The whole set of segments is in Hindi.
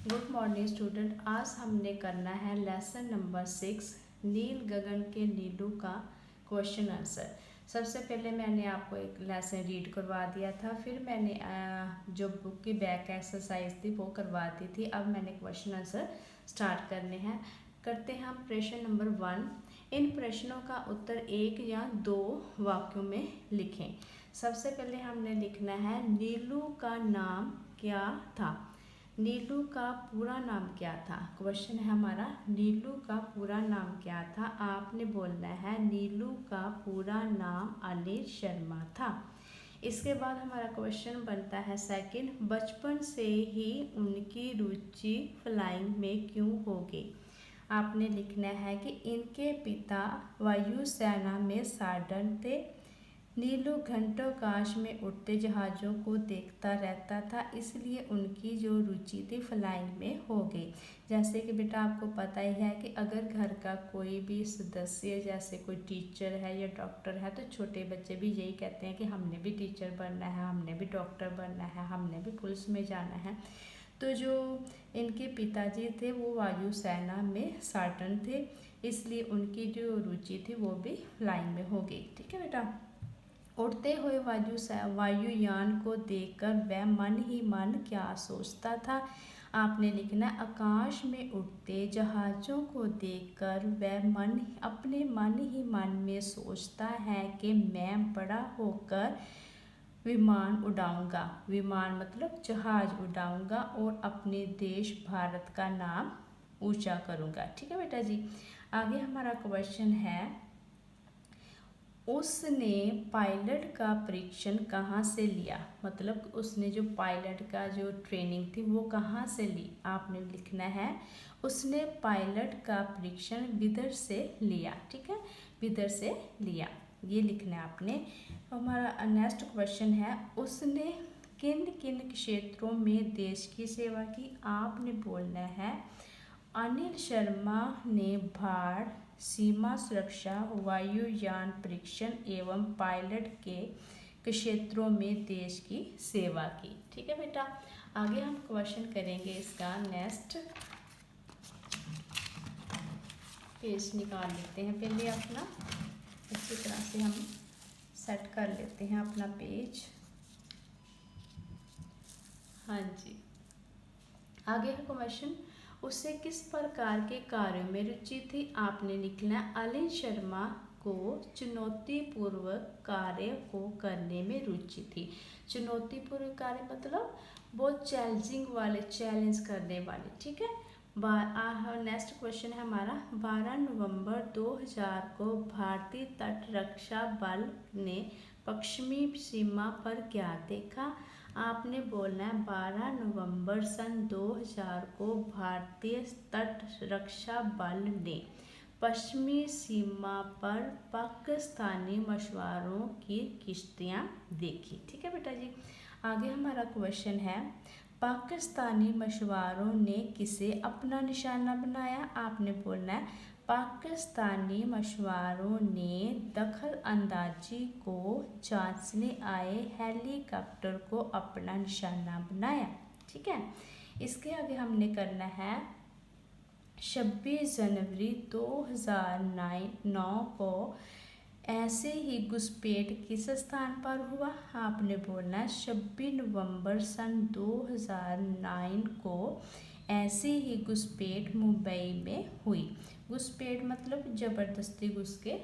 Good morning student. आज हमने करना है लेसन नंबर 6 नील गगन के नीलू का क्वेश्चन आंसर। सबसे पहले मैंने आपको एक लेसन रीड करवा दिया था, फिर मैंने जो बुक की बैक एक्सरसाइज थी वो करवा दी थी। अब मैंने क्वेश्चन आंसर स्टार्ट करते हैं हम प्रश्न नंबर 1। इन प्रश्नों का उत्तर एक या दो वाक्यों में लिखें। सबसे पहले हमने लिखना है नीलू का नाम क्या था। नीलू का पूरा नाम क्या था। क्वेश्चन है हमारा नीलू का पूरा नाम क्या था। आपने बोलना है नीलू का पूरा नाम अनिल शर्मा था। इसके बाद हमारा क्वेश्चन बनता है सेकंड, बचपन से ही उनकी रुचि फ्लाइंग में क्यों हो गई। आपने लिखना है कि इनके पिता वायुसेना में सार्जन थे। नीलू घंटों आकाश में उड़ते जहाज़ों को देखता रहता था, इसलिए उनकी जो रुचि थी फ्लाइंग में हो गई। जैसे कि बेटा आपको पता ही है कि अगर घर का कोई भी सदस्य जैसे कोई टीचर है या डॉक्टर है, तो छोटे बच्चे भी यही कहते हैं कि हमने भी टीचर बनना है, हमने भी डॉक्टर बनना है, हमने भी पुलिस में जाना है। तो जो इनके पिताजी थे वो वायुसेना में सार्जन थे, इसलिए उनकी जो रुचि थी वो भी फ्लाइंग में हो गई। ठीक है बेटा। उड़ते हुए वायुयान को देखकर वह मन ही मन क्या सोचता था। आपने लिखना आकाश में उड़ते जहाज़ों को देखकर वह अपने मन ही मन में सोचता है कि मैं बड़ा होकर विमान उड़ाऊंगा। विमान मतलब जहाज उड़ाऊंगा और अपने देश भारत का नाम ऊंचा करूंगा। ठीक है बेटा जी। आगे हमारा क्वेश्चन है, उसने पायलट का परीक्षण कहाँ से लिया। मतलब उसने जो पायलट का जो ट्रेनिंग थी वो कहाँ से ली। आपने लिखना है उसने पायलट का परीक्षण विदर से लिया। ठीक है, विदर से लिया, ये लिखना है आपने। हमारा नेक्स्ट क्वेश्चन है, उसने किन किन क्षेत्रों में देश की सेवा की। आपने बोलना है अनिल शर्मा ने बाढ़, सीमा सुरक्षा, वायुयान परीक्षण एवं पायलट के क्षेत्रों में देश की सेवा की। ठीक है बेटा। आगे हम क्वेश्चन करेंगे इसका नेक्स्ट। पेज निकाल लेते हैं पहले अपना, अच्छी तरह से हम सेट कर लेते हैं अपना पेज। हाँ जी, आगे है क्वेश्चन, उसे किस प्रकार के कार्यों में रुचि थी। आपने लिखना है अनिल शर्मा को चुनौतीपूर्वक कार्य को करने में रुचि थी। चुनौतीपूर्व कार्य मतलब बहुत चैलेंजिंग वाले, चैलेंज करने वाले। ठीक है। नेक्स्ट क्वेश्चन है हमारा, 12 नवंबर 2000 को भारतीय तट रक्षा बल ने पश्चिमी सीमा पर क्या देखा। आपने बोलना है 12 नवंबर सन 2000 को भारतीय तट रक्षा बल ने पश्चिमी सीमा पर पाकिस्तानी मछुआरों की किश्तियां देखी। ठीक है बेटा जी। आगे हमारा क्वेश्चन है, पाकिस्तानी मछुआरों ने किसे अपना निशाना बनाया। आपने बोलना है पाकिस्तानी मछुआरों ने दखल अंदाजी को जांचने आए हेलीकॉप्टर को अपना निशाना बनाया। ठीक है। इसके आगे हमने करना है 26 जनवरी 2009 को ऐसे ही घुसपैठ किस स्थान पर हुआ। आपने बोलना है 26 नवंबर सन 2009 को ऐसे ही घुसपैठ मुंबई में हुई। घुसपैठ मतलब ज़बरदस्ती घुस के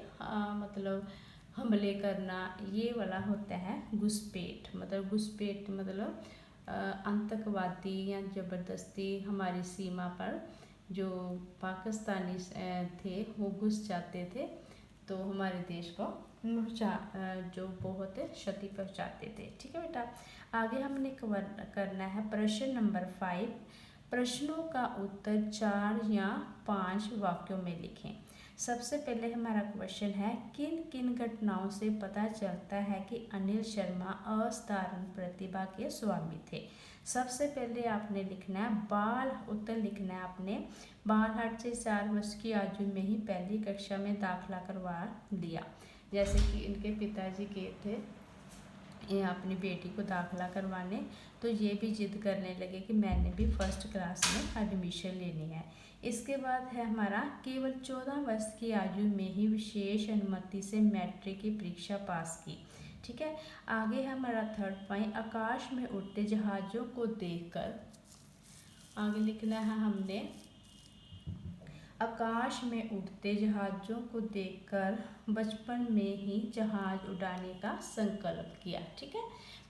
मतलब हमले करना, ये वाला होता है घुसपैठ। मतलब घुसपैठ मतलब आतंकवादी या ज़बरदस्ती हमारी सीमा पर जो पाकिस्तानी थे वो घुस जाते थे, तो हमारे देश को जो बहुत क्षति पहुंचाते थे। ठीक है बेटा। आगे हमने करना है प्रश्न नंबर 5। प्रश्नों का उत्तर 4 या 5 वाक्यों में लिखें। सबसे पहले हमारा क्वेश्चन है, किन किन घटनाओं से पता चलता है कि अनिल शर्मा असाधारण प्रतिभा के स्वामी थे। सबसे पहले आपने लिखना है बाल, उत्तर लिखना है आपने, बालहट से 4 वर्ष की आयु में ही पहली कक्षा में दाखिला करवा लिया। जैसे कि इनके पिताजी के थे अपनी बेटी को दाखिला करवाने, तो ये भी जिद करने लगे कि मैंने भी फर्स्ट क्लास में एडमिशन लेनी है। इसके बाद है हमारा केवल 14 वर्ष की आयु में ही विशेष अनुमति से मैट्रिक की परीक्षा पास की। ठीक है, आगे है हमारा थर्ड पॉइंट, आकाश में उड़ते जहाज़ों को देखकर, आगे लिखना है हमने, आकाश में उड़ते जहाज़ों को देखकर बचपन में ही जहाज़ उड़ाने का संकल्प किया। ठीक है,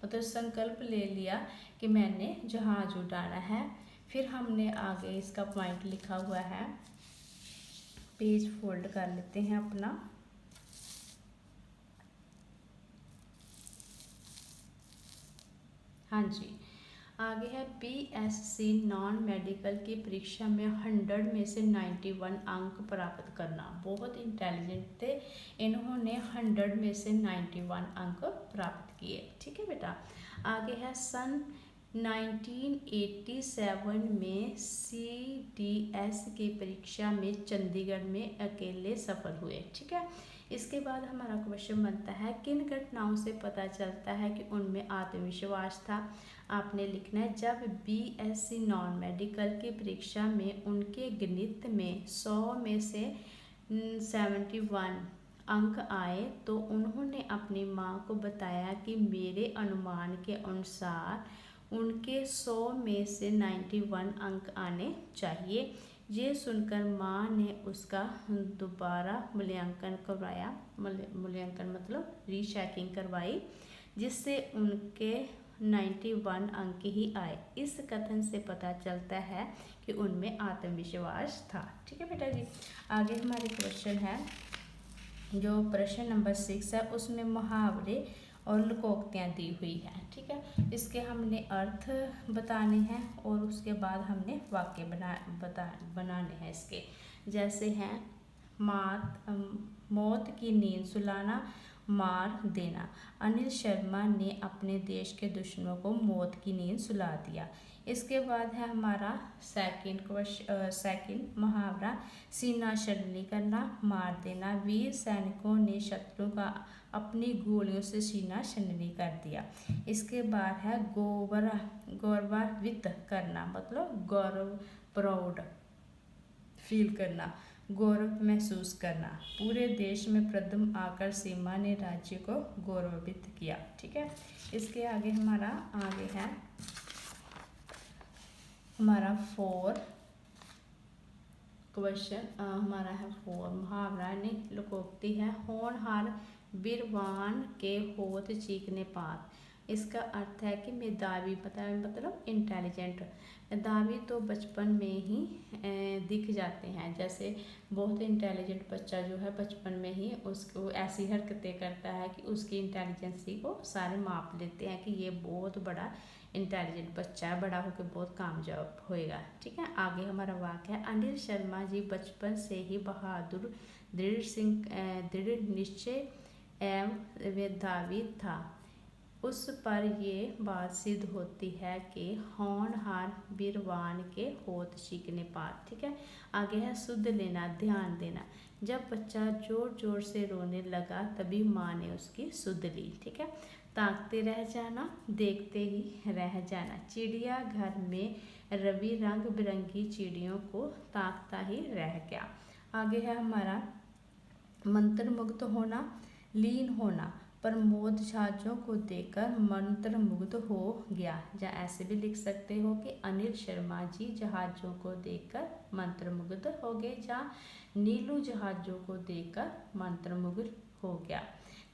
मतलब संकल्प ले लिया कि मैंने जहाज़ उड़ाना है। फिर हमने आगे इसका पॉइंट लिखा हुआ है, पेज फोल्ड कर लेते हैं अपना। हाँ जी, आगे है BSc नॉन मेडिकल की परीक्षा में 100 में से 91 अंक प्राप्त करना। बहुत इंटेलिजेंट थे, इन्होंने 100 में से 91 अंक प्राप्त किए। ठीक है बेटा, आगे है सन 1987 में CDS की परीक्षा में चंडीगढ़ में अकेले सफल हुए। ठीक है, इसके बाद हमारा क्वेश्चन बनता है, किन घटनाओं से पता चलता है कि उनमें आत्मविश्वास था। आपने लिखना है, जब BSc नॉन मेडिकल की परीक्षा में उनके गणित में 100 में से 71 अंक आए तो उन्होंने अपनी माँ को बताया कि मेरे अनुमान के अनुसार उनके 100 में से 91 अंक आने चाहिए। ये सुनकर माँ ने उसका दोबारा मूल्यांकन करवाया, मूल्यांकन मतलब रीचेकिंग करवाई, जिससे उनके 91 अंक ही आए। इस कथन से पता चलता है कि उनमें आत्मविश्वास था। ठीक है बेटा जी, आगे हमारे क्वेश्चन है, जो प्रश्न नंबर 6 है उसमें मुहावरे और लोकोक्तियाँ दी हुई हैं। ठीक है, इसके हमने अर्थ बताने हैं और उसके बाद हमने वाक्य बनाने हैं इसके। जैसे हैं, मौत की नींद सुलाना, मार देना। अनिल शर्मा ने अपने देश के दुश्मनों को मौत की नींद सुला दिया। इसके बाद है हमारा सेकंड मुहावरा, सीना शर्मनी करना, मार देना। वीर सैनिकों ने शत्रु का अपनी गोलियों से सीना शर्मनी कर दिया। इसके बाद है गौरवान्वित करना, मतलब गौरव, प्राउड फील करना, गौरव महसूस करना। पूरे देश में प्रथम आकर सीमा ने राज्य को गौरवित किया। ठीक है, इसके आगे हमारा है हमारा 4 क्वेश्चन, हमारा है 4 मुहावरा ने लोकोक्ति है, होनहार वीरवान के होत चीखने पात। इसका अर्थ है कि मेधावी, मतलब इंटेलिजेंट। मेधावी तो बचपन में ही दिख जाते हैं, जैसे बहुत इंटेलिजेंट बच्चा जो है बचपन में ही उसको ऐसी हरकतें करता है कि उसकी इंटेलिजेंसी को सारे माप लेते हैं कि ये बहुत बड़ा इंटेलिजेंट बच्चा है, बड़ा होकर बहुत कामयाब होएगा। ठीक है, आगे हमारा वाक्य है, अनिल शर्मा जी बचपन से ही बहादुर, दृढ़ निश्चय एवं मेधावी था। उस पर ये बात सिद्ध होती है कि होनहार वीरवान के होत चीखने पात। ठीक है, आगे है सुध लेना, ध्यान देना। जब बच्चा जोर जोर से रोने लगा तभी माँ ने उसकी सुध ली। ठीक है, ताकते रह जाना, देखते ही रह जाना। चिड़िया घर में रवि रंग बिरंगी चिड़ियों को ताकता ही रह गया। आगे है हमारा मंत्रमुग्ध होना, लीन होना। प्रमोद जहाजों को देखकर मंत्रमुग्ध हो गया। या ऐसे भी लिख सकते हो कि अनिल शर्मा जी जहाजों को देखकर मंत्रमुग्ध हो गए, या नीलू जहाजों को देखकर मंत्रमुग्ध हो गया।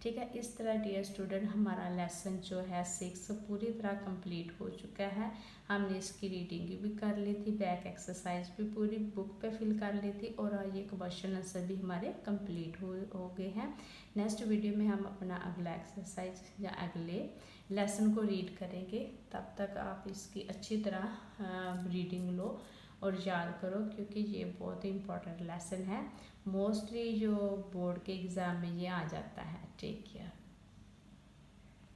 ठीक है, इस तरह डियर स्टूडेंट हमारा लेसन जो है 6 पूरी तरह कंप्लीट हो चुका है। हमने इसकी रीडिंग भी कर ली थी, बैक एक्सरसाइज भी पूरी बुक पे फिल कर ली थी, और ये क्वेश्चन आंसर भी हमारे कंप्लीट हो गए हैं। नेक्स्ट वीडियो में हम अपना अगला एक्सरसाइज या अगले लेसन को रीड करेंगे। तब तक आप इसकी अच्छी तरह रीडिंग लो और याद करो, क्योंकि ये बहुत ही इम्पोर्टेंट लेसन है। मोस्टली जो बोर्ड के एग्ज़ाम में ये आ जाता है। Take care.